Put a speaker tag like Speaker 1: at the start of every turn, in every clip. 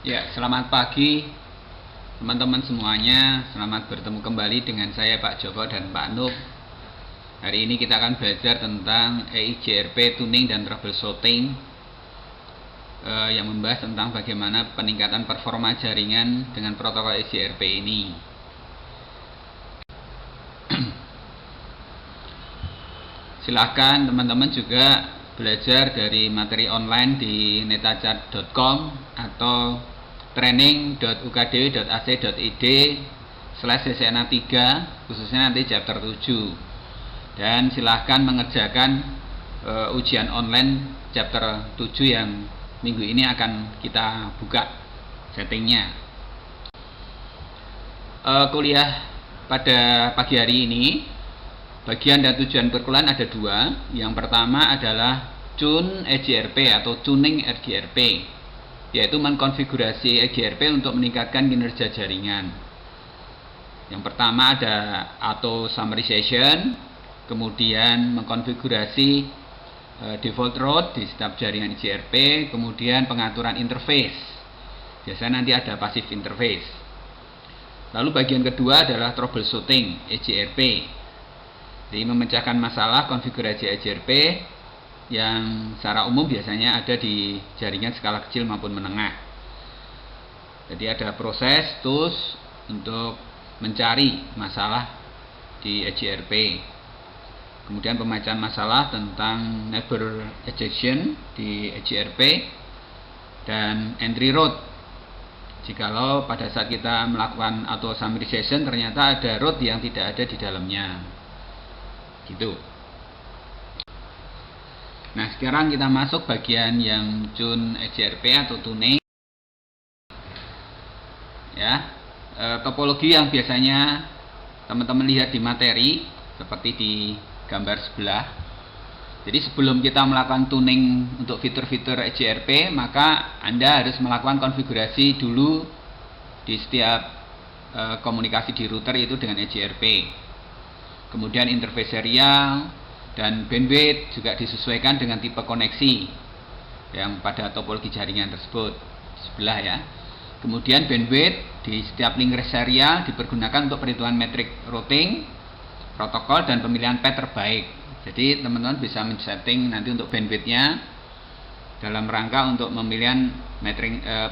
Speaker 1: Ya, selamat pagi teman-teman semuanya. Selamat bertemu kembali dengan saya Pak Joko dan Pak Nuk. Hari ini kita akan belajar tentang EIJRP tuning dan troubleshooting yang membahas tentang bagaimana peningkatan performa jaringan dengan protokol EIJRP ini. Silahkan teman-teman juga belajar dari materi online di netachat.com atau training.ukdw.ac.id/ccna3 khususnya nanti chapter 7, dan silahkan mengerjakan ujian online chapter 7 yang minggu ini akan kita buka settingnya. Kuliah pada pagi hari ini, bagian dan tujuan perkuliahan ada dua. Yang pertama adalah tune EIJRP atau tuning EIJRP, yaitu mengkonfigurasi EIJRP untuk meningkatkan kinerja jaringan. Yang pertama ada auto summarization, kemudian mengkonfigurasi default route di setiap jaringan EIJRP, kemudian pengaturan interface. Biasanya nanti ada passive interface. Lalu bagian kedua adalah troubleshooting EIJRP. Jadi memecahkan masalah konfigurasi EIJRP yang secara umum biasanya ada di jaringan skala kecil maupun menengah. Jadi ada proses tools untuk mencari masalah di EIJRP. Kemudian pemecahan masalah tentang neighbor ejection di EIJRP dan entry route. Jikalau pada saat kita melakukan auto summarization ternyata ada route yang tidak ada di dalamnya. Gitu. Nah, sekarang kita masuk bagian yang tune EIJRP atau tuning. Ya, topologi yang biasanya teman-teman lihat di materi seperti di gambar sebelah. Jadi sebelum kita melakukan tuning untuk fitur-fitur EIJRP, maka Anda harus melakukan konfigurasi dulu di setiap komunikasi di router itu dengan EIJRP. Kemudian interface serial dan bandwidth juga disesuaikan dengan tipe koneksi yang pada topologi jaringan tersebut sebelah ya. Kemudian bandwidth di setiap link serial dipergunakan untuk perhitungan metrik routing, protokol, dan pemilihan path terbaik. Jadi teman-teman bisa men-setting nanti untuk bandwidthnya dalam rangka untuk pemilihan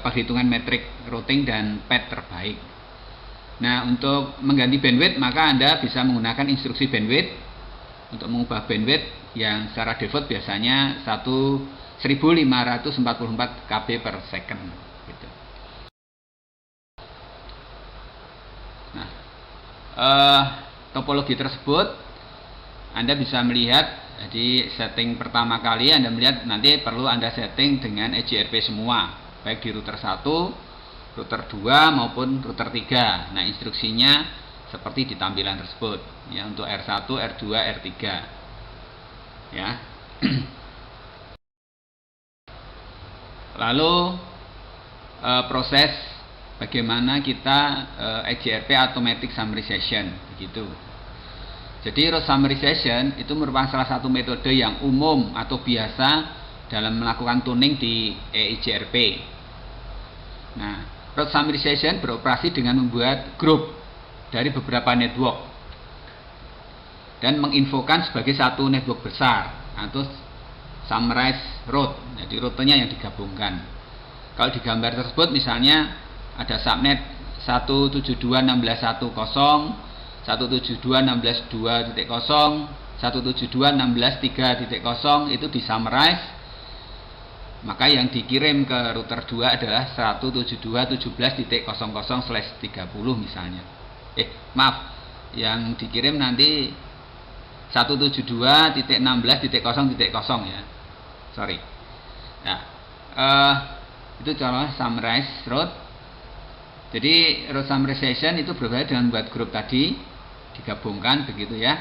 Speaker 1: perhitungan metrik routing dan path terbaik. Nah, untuk mengganti bandwidth maka Anda bisa menggunakan instruksi bandwidth untuk mengubah bandwidth yang secara default biasanya 1544 KB per second gitu. Nah, topologi tersebut Anda bisa melihat. Jadi setting pertama kali Anda melihat nanti perlu Anda setting dengan EIJRP semua, baik di router 1, router 2 maupun router 3. Nah, instruksinya seperti di tampilan tersebut ya, untuk R1, R2, R3 ya. Lalu proses bagaimana kita EIJRP automatic summarization begitu. Jadi route summarization itu merupakan salah satu metode yang umum atau biasa dalam melakukan tuning di EIJRP. Nah, route summarization beroperasi dengan membuat grup dari beberapa network dan menginfokan sebagai satu network besar atau summarize route. Jadi rutenya yang digabungkan. Kalau di gambar tersebut misalnya ada subnet 172.16.1.0, 172.16.2.0, 172.16.3.0 itu di summarize. Maka yang dikirim ke router 2 adalah 172.17.00/30 misalnya. Yang dikirim nanti 172.16.0.0 ya. Sorry. Nah, itu contoh summarize route. Jadi route summarization itu berbeda dengan buat grup tadi, digabungkan begitu ya.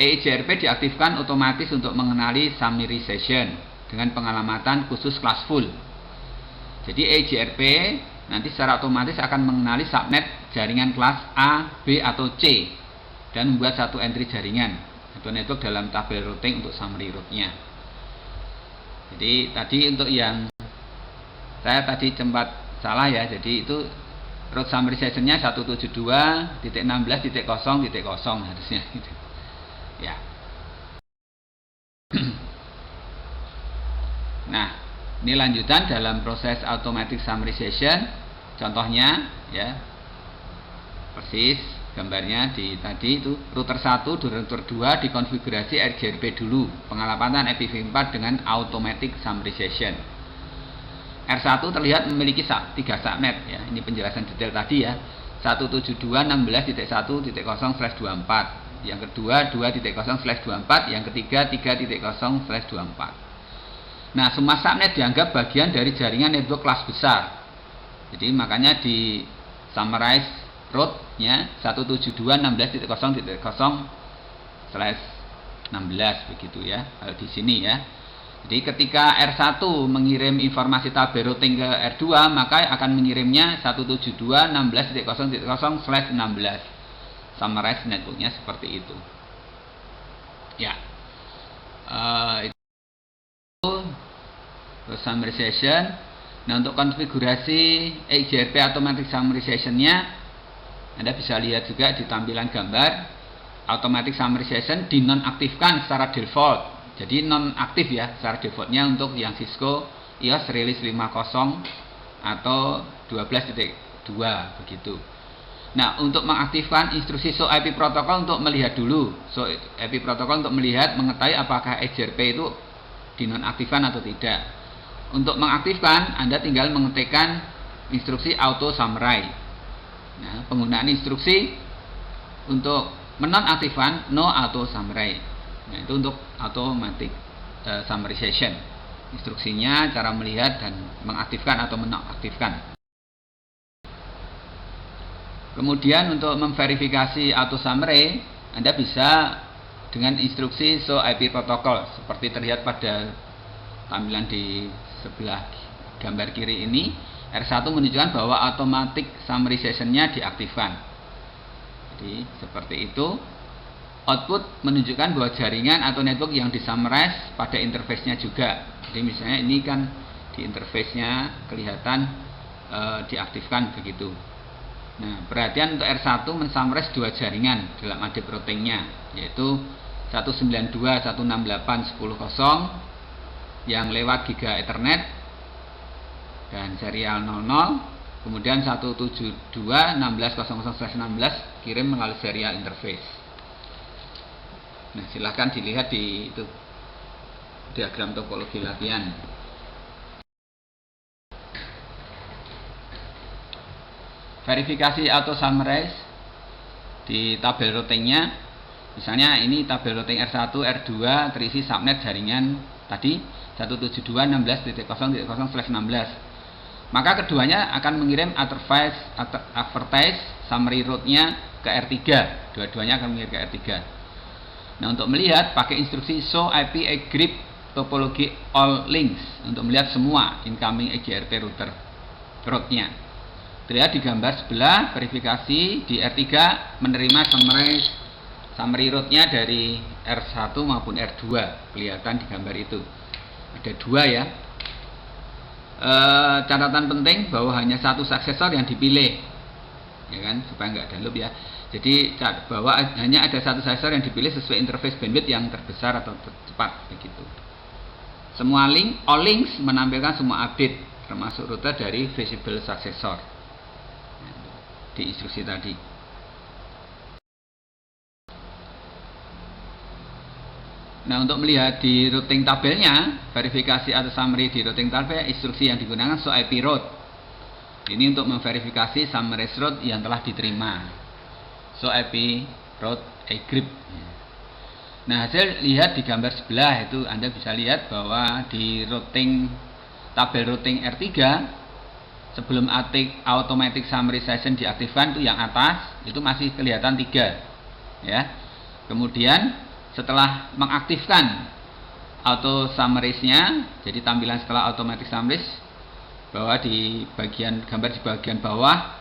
Speaker 1: EIJRP diaktifkan otomatis untuk mengenali summarization dengan pengalamatan khusus kelas full. Jadi EIJRP nanti secara otomatis akan mengenali subnet jaringan kelas A, B, atau C dan membuat satu entry jaringan atau network dalam tabel routing untuk summary route-nya. Jadi tadi untuk yang saya tadi sempat salah ya. Jadi itu root summarization-nya 172.16.0.0 harusnya gitu. Ya. Nah, ini lanjutan dalam proses automatic summarization. Contohnya ya, persis gambarnya di tadi itu router 1 dan router 2 dikonfigurasi RGRP dulu, pengalapatan IPv4 dengan automatic summarization. R1 terlihat memiliki 3 subnet ya. Ini penjelasan detail tadi ya. 172.16.1.0/24. Yang kedua 2.0/24, yang ketiga 3.0/24. Nah, semua subnet dianggap bagian dari jaringan network kelas besar. Jadi makanya di summarize root-nya 172.16.0.0/16 begitu ya. Di sini ya. Jadi ketika R1 mengirim informasi tabel routing ke R2, maka akan mengirimnya 172.16.0.0/16. Summarize networknya seperti itu. Ya. Itu summarization. Nah, untuk konfigurasi EGRP automatic summarization-nya Anda bisa lihat juga di tampilan gambar. Automatic summarization dinonaktifkan secara default. Jadi nonaktif ya secara defaultnya untuk yang Cisco EOS Release 50 atau 12.2 begitu. Nah, untuk mengaktifkan instruksi show IP protokol untuk melihat dulu. Show IP protokol untuk melihat mengetahui apakah EGRP itu dinonaktifkan atau tidak. Untuk mengaktifkan, Anda tinggal mengetikkan instruksi auto summarize. Nah, penggunaan instruksi untuk menonaktifkan no auto summarize. Nah, itu untuk automatic summarization. Instruksinya, cara melihat dan mengaktifkan atau menonaktifkan. Kemudian untuk memverifikasi auto summary, Anda bisa dengan instruksi show IP protocol seperti terlihat pada tampilan di sebelah gambar kiri ini. R1 menunjukkan bahwa automatic summarization-nya diaktifkan. Jadi seperti itu. Output menunjukkan bahwa jaringan atau network yang disummarize pada interface-nya juga. Jadi misalnya ini kan di interface-nya kelihatan diaktifkan begitu. Nah, perhatian untuk R1 mensummarize 2 jaringan dalam ADIP routing-nya, yaitu 192.168.10.0 yang lewat Giga Ethernet dan serial 00, kemudian 172.16.0/16 kirim melalui serial interface. Nah, silahkan dilihat di itu diagram topologi latihan. Verifikasi auto summarize di tabel routingnya. Misalnya ini tabel routing R1, R2 terisi subnet jaringan tadi 172.16.0.0/16. Maka keduanya akan mengirim advertise summary route-nya ke R3. Dua-duanya akan mengirim ke R3. Nah, untuk melihat pakai instruksi show IP egrip topologi all links untuk melihat semua incoming EGRP router route-nya. Terlihat di gambar sebelah verifikasi di R3 menerima summary route-nya dari R1 maupun R2. Kelihatan di gambar itu. Ada 2 ya. Catatan penting bahwa hanya satu suksesor yang dipilih. Ya kan, supaya nggak ada loop ya. Jadi bahwa hanya ada satu suksesor yang dipilih sesuai interface bandwidth yang terbesar atau tercepat begitu. Semua all links menampilkan semua update termasuk router dari visible successor di instruksi tadi. Nah, untuk melihat di routing tabelnya, verifikasi atau summary di routing tabel, instruksi yang digunakan show IP route. Ini untuk memverifikasi summary route yang telah diterima. Show IP route egrip. Nah, hasil lihat di gambar sebelah itu Anda bisa lihat bahwa di tabel routing R3 sebelum automatic summarization diaktifkan itu yang atas itu masih kelihatan 3 ya. Kemudian setelah mengaktifkan auto summarize-nya, jadi tampilan setelah automatic summarize bahwa di bagian gambar di bagian bawah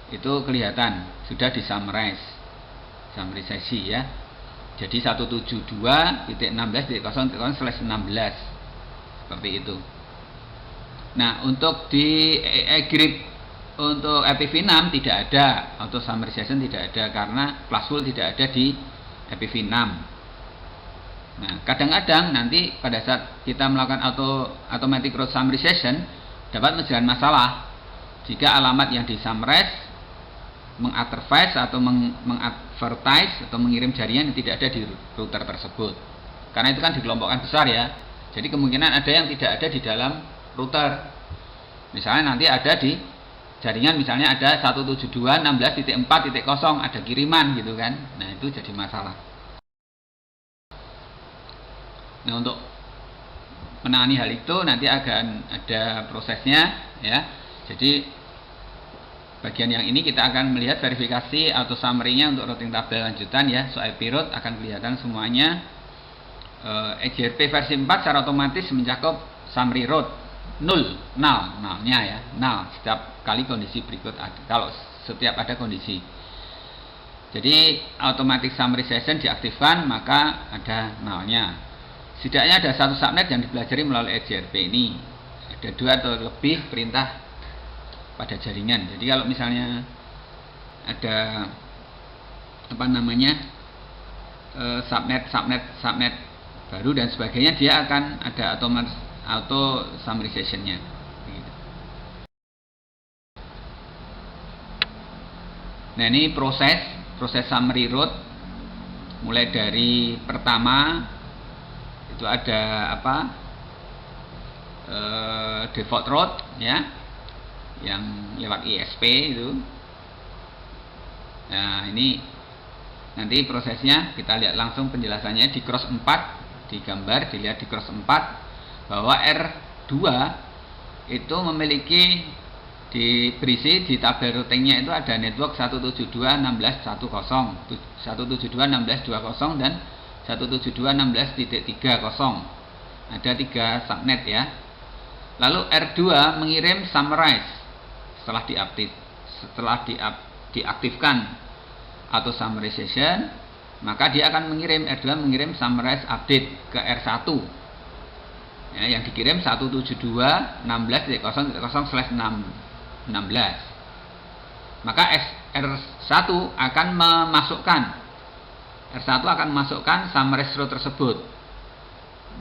Speaker 1: itu kelihatan sudah summarization ya. Jadi 172.16.0.0/16 seperti itu. Nah, untuk di grid untuk IPv6 tidak ada auto summarization, tidak ada karena classful tidak ada di IPv6. Nah, kadang-kadang nanti pada saat kita melakukan automatic route summarization dapat menjadi masalah jika alamat yang disummarize mengadvertise atau mengadvertise atau mengirim jaringan yang tidak ada di router tersebut. Karena itu kan dikelompokkan besar ya. Jadi kemungkinan ada yang tidak ada di dalam router. Misalnya nanti ada di jaringan, misalnya ada 172.16.4.0 ada kiriman gitu kan. Nah, itu jadi masalah. Nah, untuk menangani hal itu nanti akan ada prosesnya ya. Jadi bagian yang ini kita akan melihat verifikasi auto summary-nya untuk routing tabel lanjutan ya. So IP route akan kelihatan semuanya. EGRP versi 4 secara otomatis mencakup summary route nulnya ya, null setiap kali kondisi berikut ada, kalau setiap ada kondisi. Jadi automatic summarization diaktifkan maka ada nullnya. Setidaknya ada satu subnet yang dipelajari melalui EGRP ini. Ada 2 atau lebih perintah pada jaringan. Jadi kalau misalnya ada apa namanya subnet baru dan sebagainya, dia akan ada auto summarization-nya. Nah, ini proses summary route mulai dari pertama itu ada apa default route ya, yang lewat ISP itu. Nah, ini nanti prosesnya kita lihat langsung penjelasannya di cross 4, di gambar dilihat di cross 4 bahwa R2 itu memiliki berisi di tabel routingnya itu ada network 172.16.10, 172.16.20 dan 172.16.30. Ada 3 subnet ya. Lalu R2 mengirim summarize setelah diaktifkan auto summarization, maka dia akan R2 mengirim summarize update ke R1 ya, yang dikirim 172.16.0.0/16. Maka R1 akan memasukkan summarize route tersebut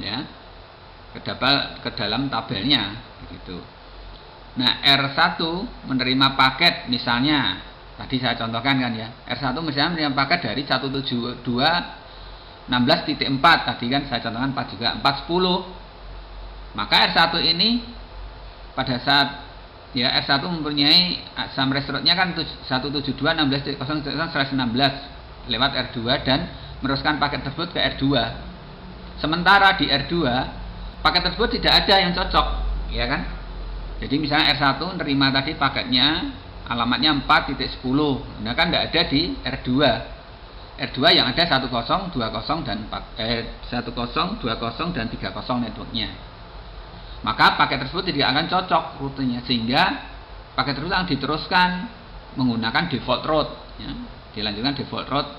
Speaker 1: ya ke dalam tabelnya begitu. Nah, R1 menerima paket, misalnya tadi saya contohkan kan ya, R1 misalnya menerima paket dari 172.16.4, tadi kan saya contohkan 4 juga, 410. Maka R1 ini pada saat ya R1 mempunyai summarize route-nya kan 172.16.0/16 lewat R2 dan meneruskan paket tersebut ke R2. Sementara di R2 paket tersebut tidak ada yang cocok, ya kan? Jadi misalnya R1 menerima tadi paketnya alamatnya 4.10. Nah, kan tidak ada di R2. R2 yang ada 10, 20 dan 10, 20 dan 30 networknya. Maka paket tersebut tidak akan cocok rutenya, sehingga paket tersebut akan diteruskan menggunakan default route ya. Dilanjutkan default route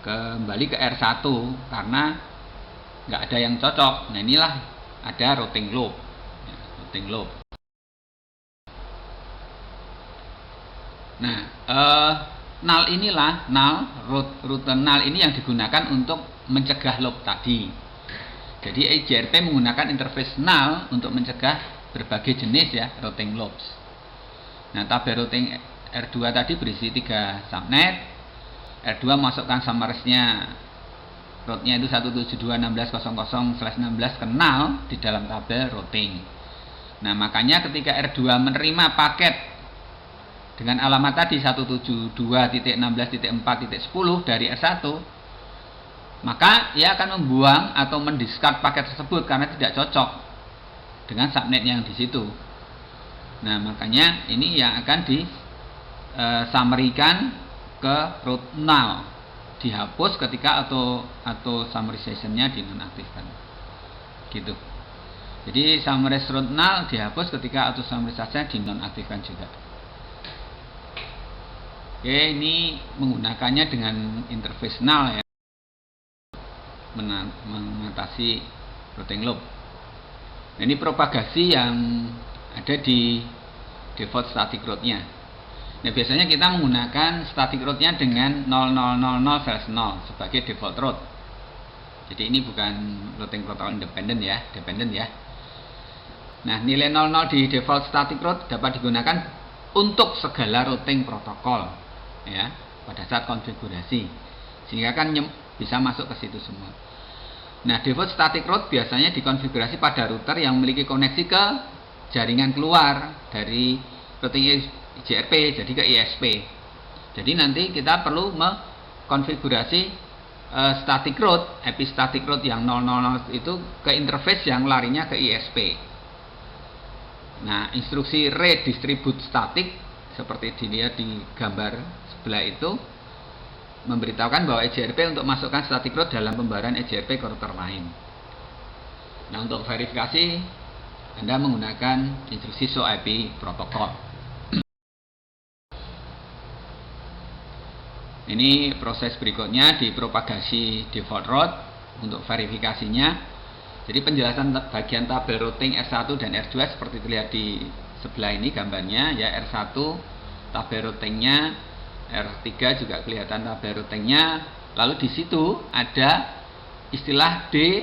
Speaker 1: kembali ke R1 karena nggak ada yang cocok. Nah, inilah ada routing loop ya, routing loop. Nah, null inilah rute null ini yang digunakan untuk mencegah loop tadi. Jadi EGRP menggunakan interface null untuk mencegah berbagai jenis ya routing loops. Nah, tabel routing R2 tadi berisi 3 subnet. R2 masukkan summarize-nya, route-nya itu 172.16.0/16 ke null di dalam tabel routing. Nah, makanya ketika R2 menerima paket dengan alamat tadi 172.16.4.10 dari R1, maka ia akan membuang atau mendiscard paket tersebut karena tidak cocok dengan subnet yang di situ. Nah, makanya ini yang akan disummarikan ke route null, dihapus ketika atau summarization-nya dinonaktifkan. Gitu. Jadi summarize route null dihapus ketika auto summarization dinonaktifkan juga. Oke, ini menggunakannya dengan interface null ya, mengatasi routing loop. Nah, ini propagasi yang ada di default static route-nya. Nah, biasanya kita menggunakan static route-nya dengan 0000/0 sebagai default route. Jadi ini bukan routing protokol independen ya, dependent ya. Nah, nilai 00 di default static route dapat digunakan untuk segala routing protokol ya, pada saat konfigurasi. Sehingga kan bisa masuk ke situ semua. Nah, default static route biasanya dikonfigurasi pada router yang memiliki koneksi ke jaringan keluar dari routing IGRP, jadi ke ISP. Jadi nanti kita perlu mengkonfigurasi static route, IP static route yang 000 itu ke interface yang larinya ke ISP. Nah, instruksi redistribute static seperti dilihat di gambar sebelah itu memberitahukan bahwa EJRP untuk masukkan static route dalam pembayaran EJRP ke router lain. Nah, untuk verifikasi Anda menggunakan instruksi show IP protokol. Ini proses berikutnya di propagasi default route untuk verifikasinya. Jadi penjelasan bagian tabel routing R1 dan R2 seperti terlihat di sebelah ini gambarnya ya. R1 tabel routingnya, R3 juga kelihatan tabel routingnya. Lalu di situ ada istilah D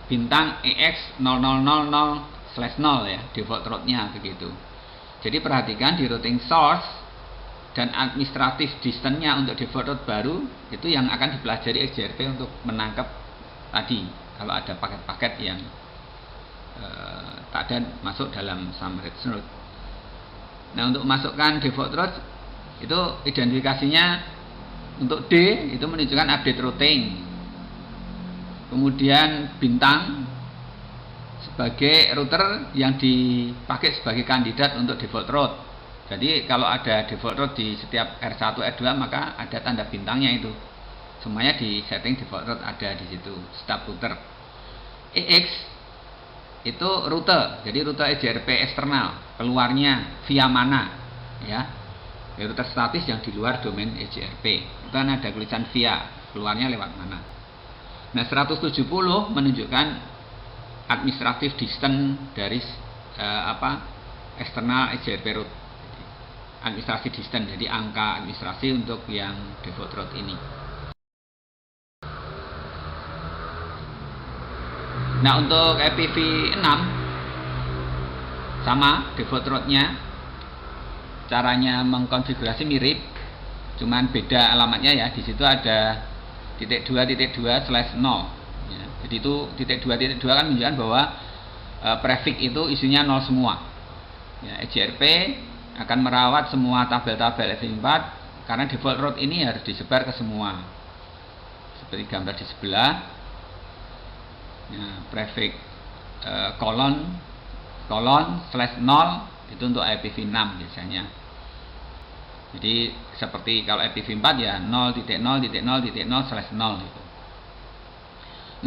Speaker 1: bintang EX 0000/0 ya, default route-nya begitu. Jadi perhatikan di routing source dan administratif distance-nya untuk default route baru itu yang akan dipelajari EJRP untuk menangkap tadi kalau ada paket-paket yang tak ada masuk dalam summary route. Nah, untuk masukkan default route itu identifikasinya untuk D itu menunjukkan update routing, kemudian bintang sebagai router yang dipakai sebagai kandidat untuk default route. Jadi kalau ada default route di setiap R1, R2 maka ada tanda bintangnya itu. Semuanya di setting default route ada di situ, stub router. EX itu rute, jadi rute EJRP eksternal, keluarnya via mana ya. Router statis yang di luar domain EJRP. Itu kan ada tulisan via, keluarnya lewat mana. Nah, 170 menunjukkan administrative distance dari eksternal EJRP route. Administrasi distance, jadi angka administrasi untuk yang default route ini. Nah, untuk IPv6 sama default route-nya, caranya mengkonfigurasi mirip, cuman beda alamatnya ya. Di situ ada .2.2/0 ya. Jadi itu .2.2 kan menunjukkan bahwa prefix itu isinya 0 semua ya. EJRP akan merawat semua tabel-tabel IPv4 karena default route ini harus disebar ke semua. Seperti gambar di sebelah. Nah, prefix :/0 itu untuk IPv6 biasanya. Jadi seperti kalau IPv4 ya 0.0.0.0/0 itu.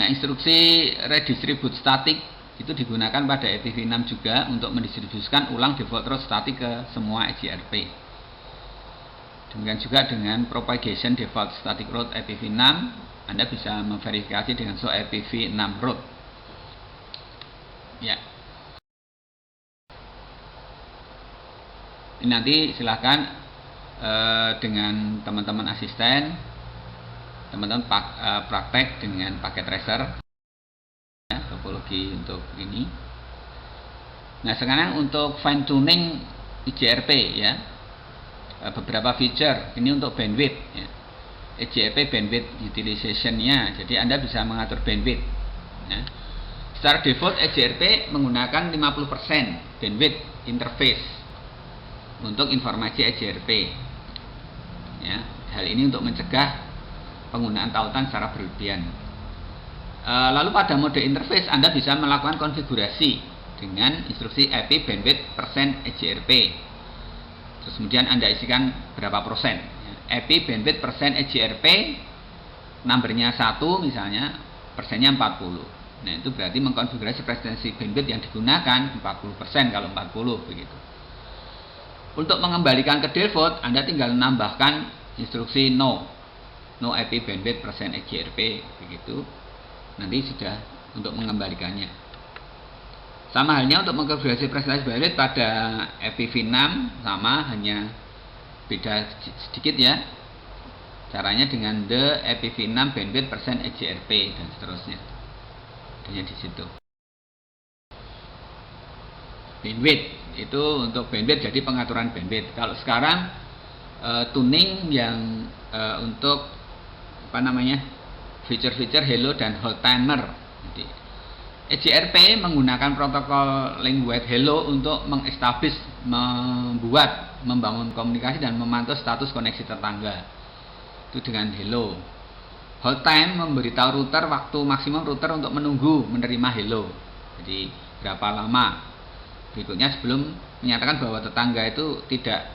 Speaker 1: Nah, instruksi redistribute static itu digunakan pada IPv6 juga untuk mendistribusikan ulang default route static ke semua EJRP. Demikian juga dengan propagation default static route IPv6, Anda bisa memverifikasi dengan show IPv6 route. Ya. Ini nanti silahkan dengan teman-teman asisten, teman-teman praktek dengan paket tracer. Topologi untuk ini. Nah, sekarang untuk fine tuning IJRP ya, beberapa feature ini untuk bandwidth ya. EJRP bandwidth utilization-nya, jadi Anda bisa mengatur bandwidth ya. Secara default EJRP menggunakan 50% bandwidth interface untuk informasi EJRP ya. Hal ini untuk mencegah penggunaan tautan secara berlebihan. Lalu pada mode interface Anda bisa melakukan konfigurasi dengan instruksi IP bandwidth % EJRP. Terus kemudian Anda isikan berapa persen. IP bandwidth % EJRP, numbernya 1 misalnya, persennya 40. Nah, itu berarti mengkonfigurasi frekuensi bandwidth yang digunakan 40% kalau 40 begitu. Untuk mengembalikan ke default, Anda tinggal menambahkan instruksi no IP bandwidth % EJRP begitu. Nanti sudah untuk mengembalikannya. Sama halnya untuk mengkonfigurasi presentasi bandwidth pada IPv6 sama, hanya beda sedikit ya. Caranya dengan the IPv6 bandwidth percent EGRP dan seterusnya. Hanya di situ. Bandwidth itu untuk bandwidth, jadi pengaturan bandwidth. Kalau sekarang tuning yang untuk apa namanya, feature-feature hello dan hold timer. Jadi EGRP menggunakan protokol link wide hello untuk mengestablish, membangun komunikasi dan memantau status koneksi tetangga. Itu dengan hello. Hold time memberitahu router waktu maksimum router untuk menunggu menerima hello. Jadi berapa lama berikutnya sebelum menyatakan bahwa tetangga itu tidak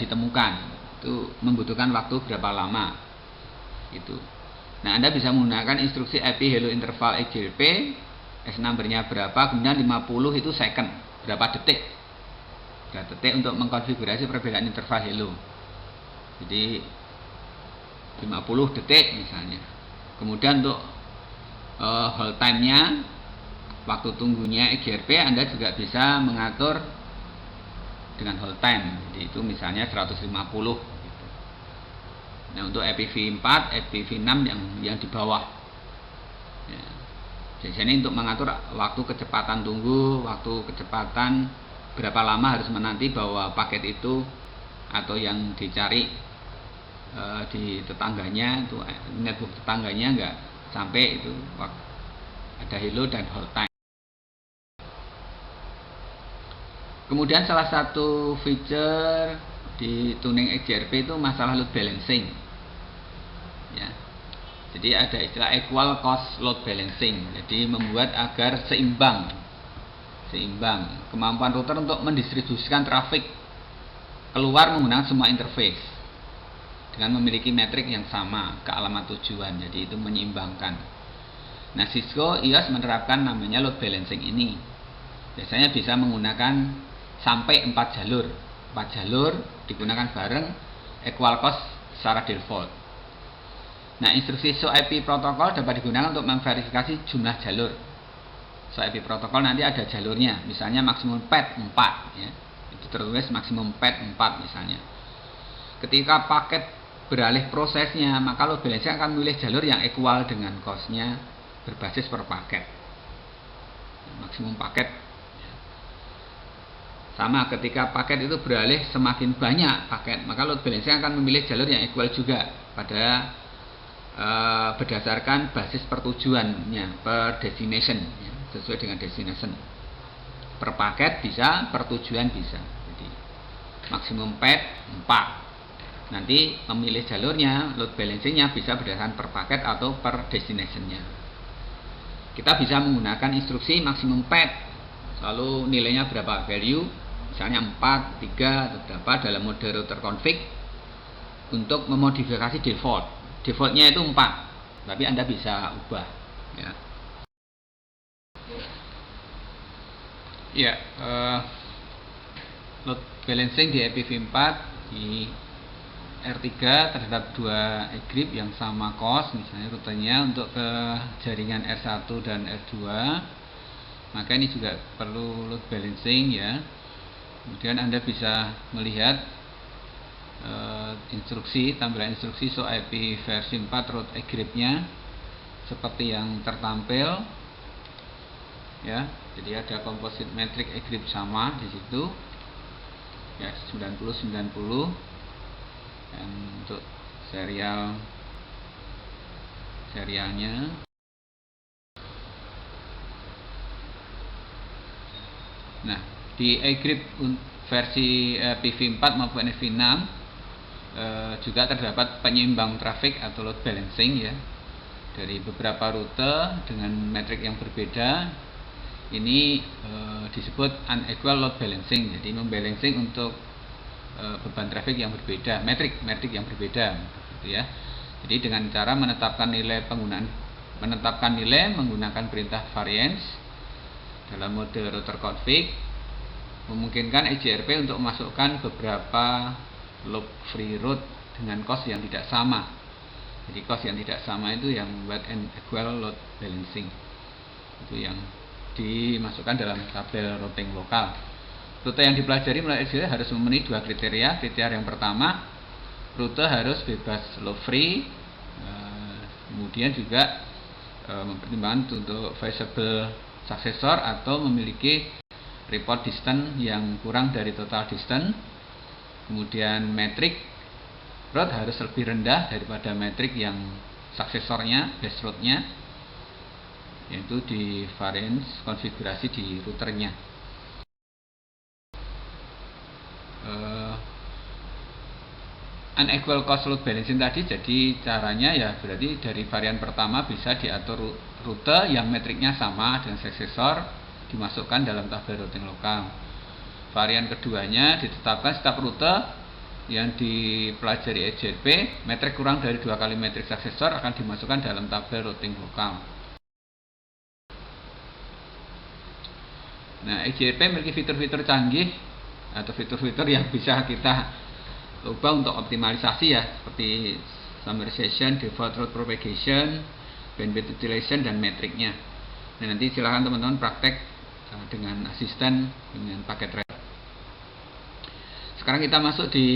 Speaker 1: ditemukan. Itu membutuhkan waktu berapa lama. Itu. Nah, Anda bisa menggunakan instruksi IP hello interval EGRP, S numbernya berapa, kemudian 50 itu second, berapa detik. Berapa detik untuk mengkonfigurasi perbedaan interval hello. Jadi 50 detik misalnya. Kemudian untuk hold time-nya, waktu tunggunya EGRP, Anda juga bisa mengatur dengan hold time. Jadi itu misalnya 150 gitu. Nah, untuk IPv4, IPv6 yang di bawah. Ya. Biasanya untuk mengatur waktu kecepatan tunggu, waktu kecepatan berapa lama harus menanti bahwa paket itu atau yang dicari di tetangganya, itu network tetangganya nggak sampai itu ada hello dan hold time. Kemudian salah satu feature di tuning EGRP itu masalah load balancing. Ya. Jadi ada istilah equal cost load balancing. Jadi membuat agar seimbang kemampuan router untuk mendistribusikan trafik keluar menggunakan semua interface dengan memiliki metrik yang sama ke alamat tujuan. Jadi itu menyeimbangkan. Nah, Cisco IOS menerapkan namanya load balancing ini. Biasanya bisa menggunakan sampai 4 jalur. 4 jalur digunakan bareng, equal cost secara default. Nah, instruksi SOAP protokol dapat digunakan untuk memverifikasi jumlah jalur. SOAP protokol nanti ada jalurnya, misalnya maksimum path 4 ya. Itu tertulis maksimum path 4 misalnya. Ketika paket beralih prosesnya, maka load balancer akan memilih jalur yang equal dengan cost-nya berbasis per paket. Maksimum paket. Sama ketika paket itu beralih semakin banyak paket, maka load balancer akan memilih jalur yang equal juga pada berdasarkan basis pertujuannya, per destination ya, sesuai dengan destination. Per paket bisa, per tujuan bisa. Jadi maksimum path 4. Nanti memilih jalurnya, load balancingnya bisa berdasarkan per paket atau per destinationnya. Kita bisa menggunakan instruksi maksimum path, lalu nilainya berapa, value misalnya 4, 3 atau berapa dalam mode router config untuk memodifikasi default. Defaultnya itu 4, tapi Anda bisa ubah ya. Ya, load balancing di IPv4 di R3 terhadap 2 egrip yang sama cost, misalnya rutenya untuk ke jaringan R1 dan R2, maka ini juga perlu load balancing ya. Kemudian Anda bisa melihat tampilan instruksi SOAP versi 4 root egripnya seperti yang tertampil ya. Jadi ada composite metric egrip sama di situ ya, 90 dan untuk serialnya. Nah, di egrip versi IPv4 maupun IPv6 juga terdapat penyeimbang trafik atau load balancing ya, dari beberapa rute dengan metrik yang berbeda. Ini disebut unequal load balancing. Jadi membalancing untuk beban trafik yang berbeda, metrik yang berbeda gitu ya. Jadi dengan cara menetapkan nilai menggunakan perintah variance dalam mode router config, memungkinkan EGRP untuk memasukkan beberapa loop free route dengan cost yang tidak sama. Jadi cost yang tidak sama itu yang membuat unequal load balancing. Itu yang dimasukkan dalam tabel routing lokal. Rute yang dipelajari melalui RGRP harus memenuhi dua kriteria. Kriteria yang pertama, rute harus bebas low free, kemudian juga mempertimbangkan untuk feasible successor atau memiliki report distance yang kurang dari total distance. Kemudian metrik road harus lebih rendah daripada metrik yang suksesornya, base roadnya, yaitu di variance konfigurasi di routernya. Unequal cost load balancing tadi, jadi caranya ya berarti dari varian pertama bisa diatur rute yang metriknya sama dengan suksesor dimasukkan dalam tabel routing lokal. Varian keduanya ditetapkan setiap rute yang dipelajari EJRP metrik kurang dari 2 kali metrik suksesor akan dimasukkan dalam tabel routing lokal. Nah, EJRP memiliki fitur-fitur canggih atau fitur-fitur yang bisa kita ubah untuk optimalisasi ya, seperti summarization, default route propagation, bandwidth utilization, dan metriknya. Nah, nanti silahkan teman-teman praktek dengan asisten dengan paket red. Sekarang kita masuk di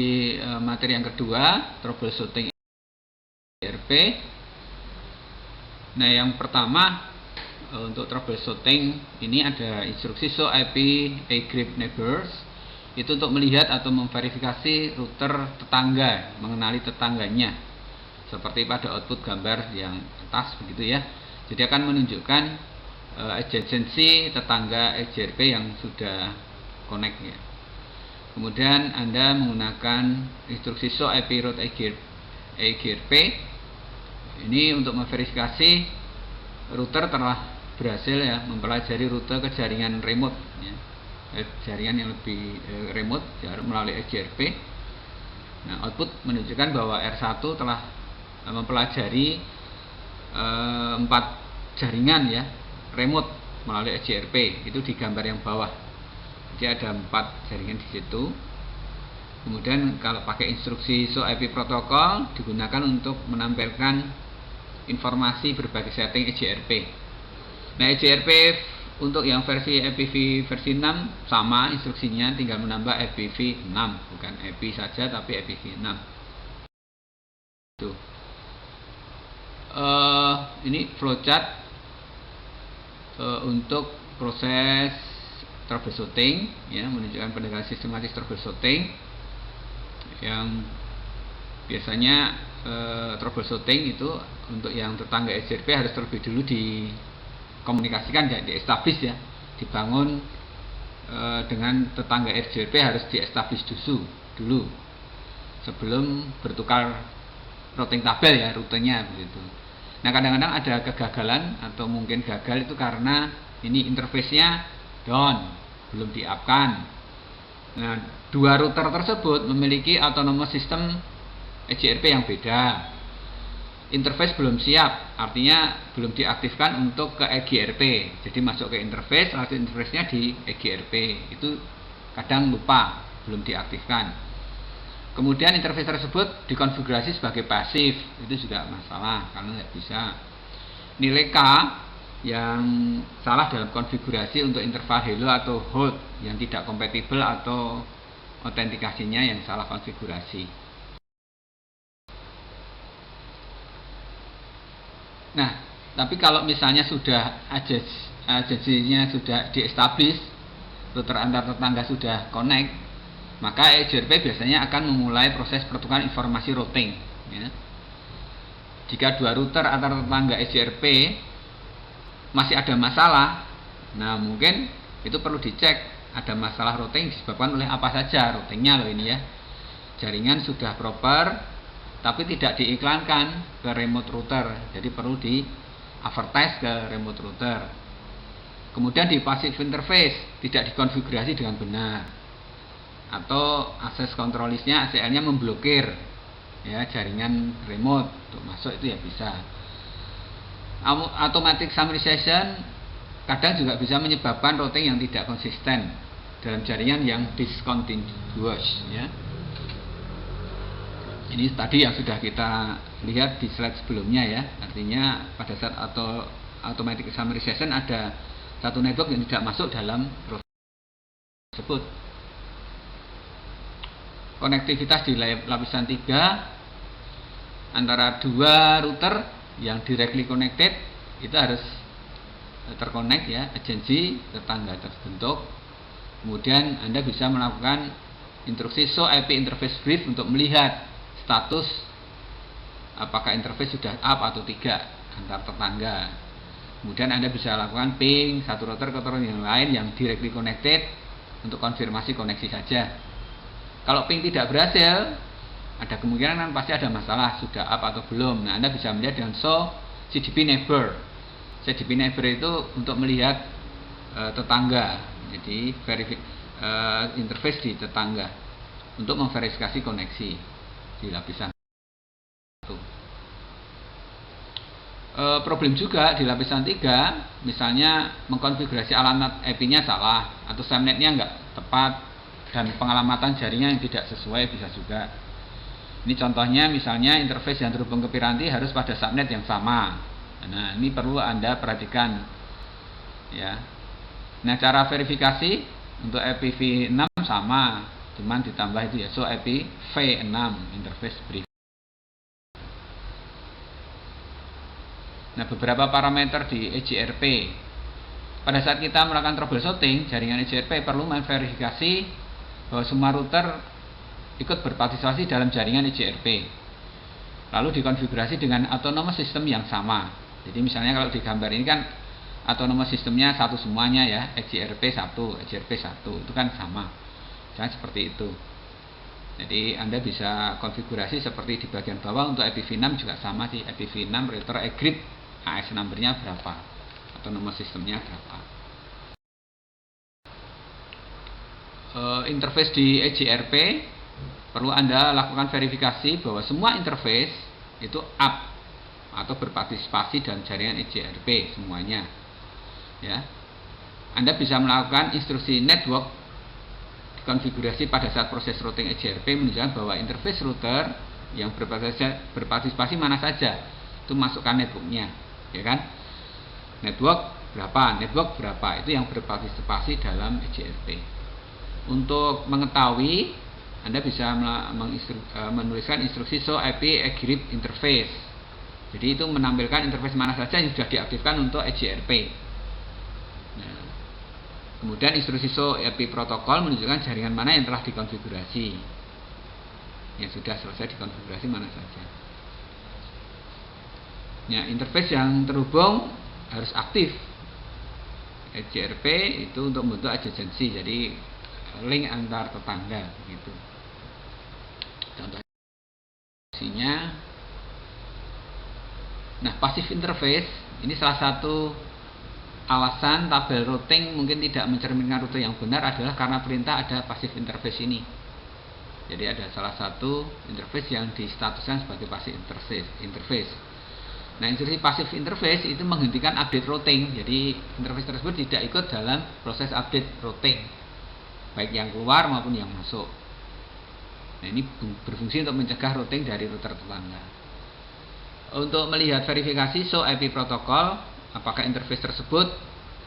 Speaker 1: materi yang kedua, troubleshooting EJRP. Nah, yang pertama untuk troubleshooting ini ada instruksi show IP agroup neighbors. Itu untuk melihat atau memverifikasi router tetangga, mengenali tetangganya, seperti pada output gambar yang atas begitu ya. Jadi akan menunjukkan adjacency tetangga EJRP yang sudah connect ya. Kemudian Anda menggunakan instruksi show IP route EJRP ini untuk memverifikasi router telah berhasil ya mempelajari rute ke jaringan remote ya. Jaringan yang lebih remote melalui EJRP. Nah, output menunjukkan bahwa R1 telah mempelajari 4 jaringan ya remote melalui EJRP. Itu di gambar yang bawah. Jadi ada 4 jaringan di situ. Kemudian kalau pakai instruksi show IP protokol digunakan untuk menampilkan informasi berbagai setting EJRP. Nah, EJRP untuk yang versi IPv versi 6 sama instruksinya, tinggal menambah IPv6, bukan IP saja tapi IPv6. Tuh. Ini flowchart untuk proses troubleshooting ya, menunjukkan pendekatan sistematis troubleshooting yang biasanya troubleshooting itu untuk yang tetangga EJRP harus terlebih dulu dikomunikasikan ya, di-establish ya, dibangun dengan tetangga EJRP harus di-establish dulu sebelum bertukar routing tabel ya, rutenya begitu. Nah, kadang-kadang ada kegagalan atau mungkin gagal itu karena ini interface-nya down, belum di-up-kan. Nah, dua router tersebut memiliki autonomous system EJRP yang beda. Interface belum siap, artinya belum diaktifkan untuk ke EJRP. Jadi masuk ke interface, lalu interface-nya di EJRP. Itu kadang lupa, belum diaktifkan. Kemudian interface tersebut dikonfigurasi sebagai pasif, itu juga masalah karena nggak bisa. Nilai K yang salah dalam konfigurasi untuk interval hello atau hold yang tidak kompatibel atau autentikasinya yang salah konfigurasi. Nah, tapi kalau misalnya sudah agensinya sudah di-establish, router antar tetangga sudah connect, maka EJRP biasanya akan memulai proses pertukaran informasi routing ya. Jika dua router antar tetangga EJRP masih ada masalah, nah mungkin itu perlu dicek ada masalah routing disebabkan oleh apa saja routingnya loh ini ya. Jaringan sudah proper tapi tidak diiklankan ke remote router, jadi perlu di advertise ke remote router. Kemudian di passive interface tidak dikonfigurasi dengan benar, atau access control listnya ACL-nya memblokir ya jaringan remote untuk masuk, itu ya bisa. Automatic summarization kadang juga bisa menyebabkan routing yang tidak konsisten dalam jaringan yang discontinuous ya. Ini tadi yang sudah kita lihat di slide sebelumnya ya. Artinya pada saat automatic summarization ada satu network yang tidak masuk dalam router tersebut. Konektivitas di lapisan 3 antara dua router yang directly connected itu harus terkonek ya, agensi tetangga terbentuk. Kemudian Anda bisa melakukan instruksi show IP interface brief untuk melihat status apakah interface sudah up atau tidak antar tetangga. Kemudian Anda bisa lakukan ping satu router ke router yang lain yang directly connected untuk konfirmasi koneksi saja. Kalau ping tidak berhasil, ada kemungkinan pasti ada masalah, sudah up atau belum. Nah, Anda bisa melihat dengan show CDP neighbor. CDP neighbor itu untuk melihat tetangga, jadi interface di tetangga untuk memverifikasi koneksi di lapisan 1. Problem juga di lapisan 3, misalnya mengkonfigurasi alamat IP-nya salah atau subnetnya nggak tepat dan pengalamatan jaringan yang tidak sesuai bisa juga. Ini contohnya misalnya interface yang terhubung ke Piranti harus pada subnet yang sama. Nah, ini perlu Anda perhatikan ya. Nah, cara verifikasi untuk IPv6 sama, cuman ditambah itu ya, so IPv6 interface brief. Nah, beberapa parameter di EGRP. Pada saat kita melakukan troubleshooting jaringan EGRP perlu memverifikasi bahwa semua router ikut berpartisipasi dalam jaringan EGRP. Lalu dikonfigurasi dengan autonomous system yang sama. Jadi misalnya kalau di gambar ini kan autonomous systemnya satu semuanya ya, EGRP 1, EGRP 1 itu kan sama. Misalnya seperti itu. Jadi Anda bisa konfigurasi seperti di bagian bawah. Untuk IPv6 juga sama sih, IPv6 router egrip AS numbernya berapa, autonomous systemnya berapa. Interface di EGRP perlu Anda lakukan verifikasi bahwa semua interface itu up atau berpartisipasi dalam jaringan EGRP semuanya ya. Anda bisa melakukan instruksi network konfigurasi pada saat proses routing EGRP menunjukkan bahwa interface router yang berpartisipasi mana saja itu masukkan networknya ya kan, network berapa itu yang berpartisipasi dalam EGRP. Untuk mengetahui, Anda bisa menuliskan instruksi show IP egrip interface. Jadi itu menampilkan interface mana saja yang sudah diaktifkan untuk EGRP. Nah, kemudian instruksi show IP protokol menunjukkan jaringan mana yang telah dikonfigurasi, yang sudah selesai dikonfigurasi mana saja. Nah, interface yang terhubung harus aktif. EGRP itu untuk membentuk adjacency, jadi link antar tetangga begitu. Contohnya, nah passive interface ini salah satu alasan tabel routing mungkin tidak mencerminkan rute yang benar adalah karena perintah ada passive interface ini. Jadi ada salah satu interface yang distatuskan sebagai passive interface. Nah, instruksi passive interface itu menghentikan update routing. Jadi interface tersebut tidak ikut dalam proses update routing, baik yang keluar maupun yang masuk. Nah, ini berfungsi untuk mencegah routing dari router tetangga. Untuk melihat verifikasi show IP protokol, apakah interface tersebut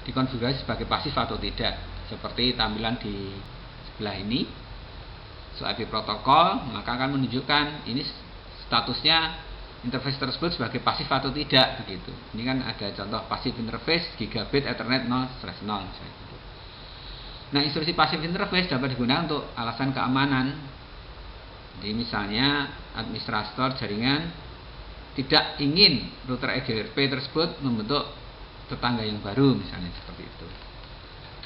Speaker 1: dikonfigurasi sebagai pasif atau tidak, seperti tampilan di sebelah ini. Show IP protokol maka akan menunjukkan ini statusnya interface tersebut sebagai pasif atau tidak begitu. Ini kan ada contoh pasif interface gigabit Ethernet 0/0 misalnya. Nah, instruksi passive interface dapat digunakan untuk alasan keamanan. Jadi misalnya administrator jaringan tidak ingin router EGRP tersebut membentuk tetangga yang baru misalnya seperti itu.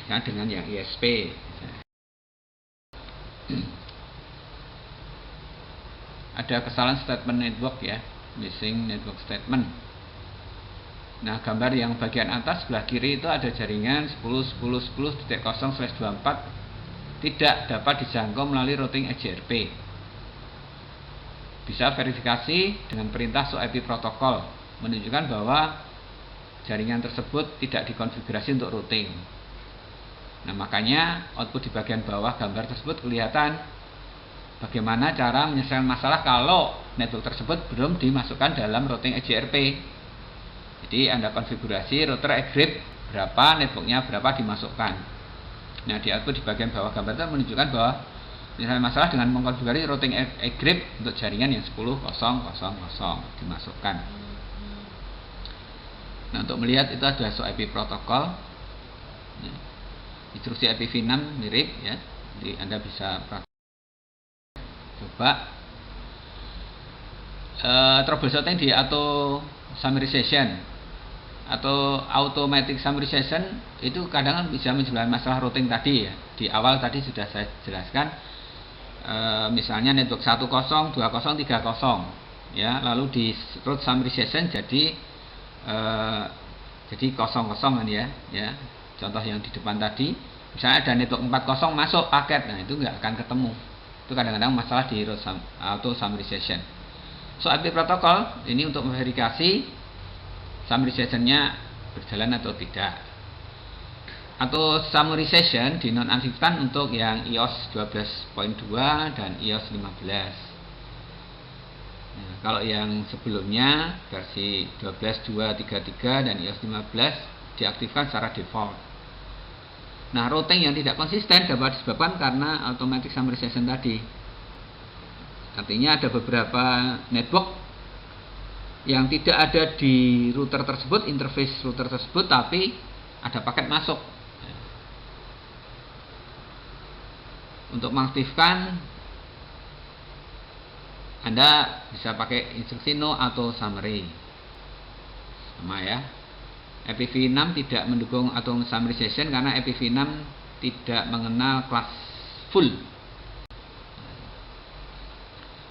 Speaker 1: Ya, dengan yang ISP. Ada kesalahan statement network ya, missing network statement. Nah, gambar yang bagian atas sebelah kiri itu ada jaringan 10.10.10.0/24 tidak dapat dijangkau melalui routing EGRP. Bisa verifikasi dengan perintah show IP protokol, menunjukkan bahwa jaringan tersebut tidak dikonfigurasi untuk routing. Nah, makanya output di bagian bawah gambar tersebut kelihatan bagaimana cara menyelesaikan masalah kalau network tersebut belum dimasukkan dalam routing EGRP. Jadi Anda konfigurasi router egrip berapa, networknya berapa dimasukkan. Nah, di output di bagian bawah gambar itu menunjukkan bahwa misalnya masalah dengan mengkonfigurasi routing egrip untuk jaringan yang 10.0.0.0 dimasukkan. Nah, untuk melihat itu ada SOIP protokol. Instruksi IPv6 mirip ya. Jadi Anda bisa coba troubleshooting di auto summarization atau automatic summarization itu kadang bisa menjelaskan masalah routing tadi ya. Di awal tadi sudah saya jelaskan, misalnya network 10, 20, 30 ya, lalu di route summarization jadi 00 kan ya. Contoh yang di depan tadi, misalnya ada network 40 masuk paket, nah itu nggak akan ketemu. Itu kadang-kadang masalah di route auto summarization. So IP protokol ini untuk memverifikasi summarization-nya berjalan atau tidak. Atau summarization dinonaktifkan untuk yang iOS 12.2 dan iOS 15. Nah, kalau yang sebelumnya versi 12.2.33 dan iOS 15 diaktifkan secara default. Nah, routing yang tidak konsisten dapat disebabkan karena automatic summarization tadi. Artinya ada beberapa network yang tidak ada di router tersebut, interface router tersebut, tapi ada paket masuk. Untuk mengaktifkan, Anda bisa pakai instruksi no auto summary. Sama ya. IPv6 tidak mendukung auto summarization karena IPv6 tidak mengenal kelas full.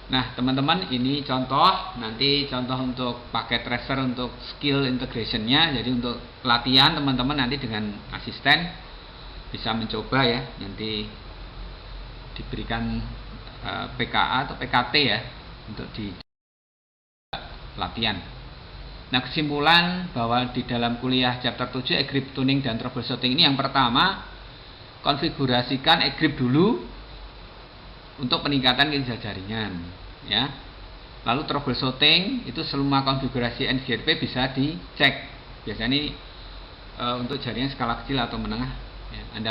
Speaker 1: Nah, teman-teman, ini contoh, nanti contoh untuk paket tracer untuk skill integration-nya. Jadi untuk pelatihan teman-teman nanti dengan asisten bisa mencoba ya, nanti diberikan PKA atau PKT ya untuk di pelatihan. Nah, kesimpulan bahwa di dalam kuliah chapter 7 egrip tuning dan troubleshooting ini, yang pertama, konfigurasikan egrip dulu untuk peningkatan kinerja jaringan ya. Lalu troubleshooting itu semua konfigurasi NGRP bisa dicek. Biasanya ini untuk jaringan skala kecil atau menengah ya. Anda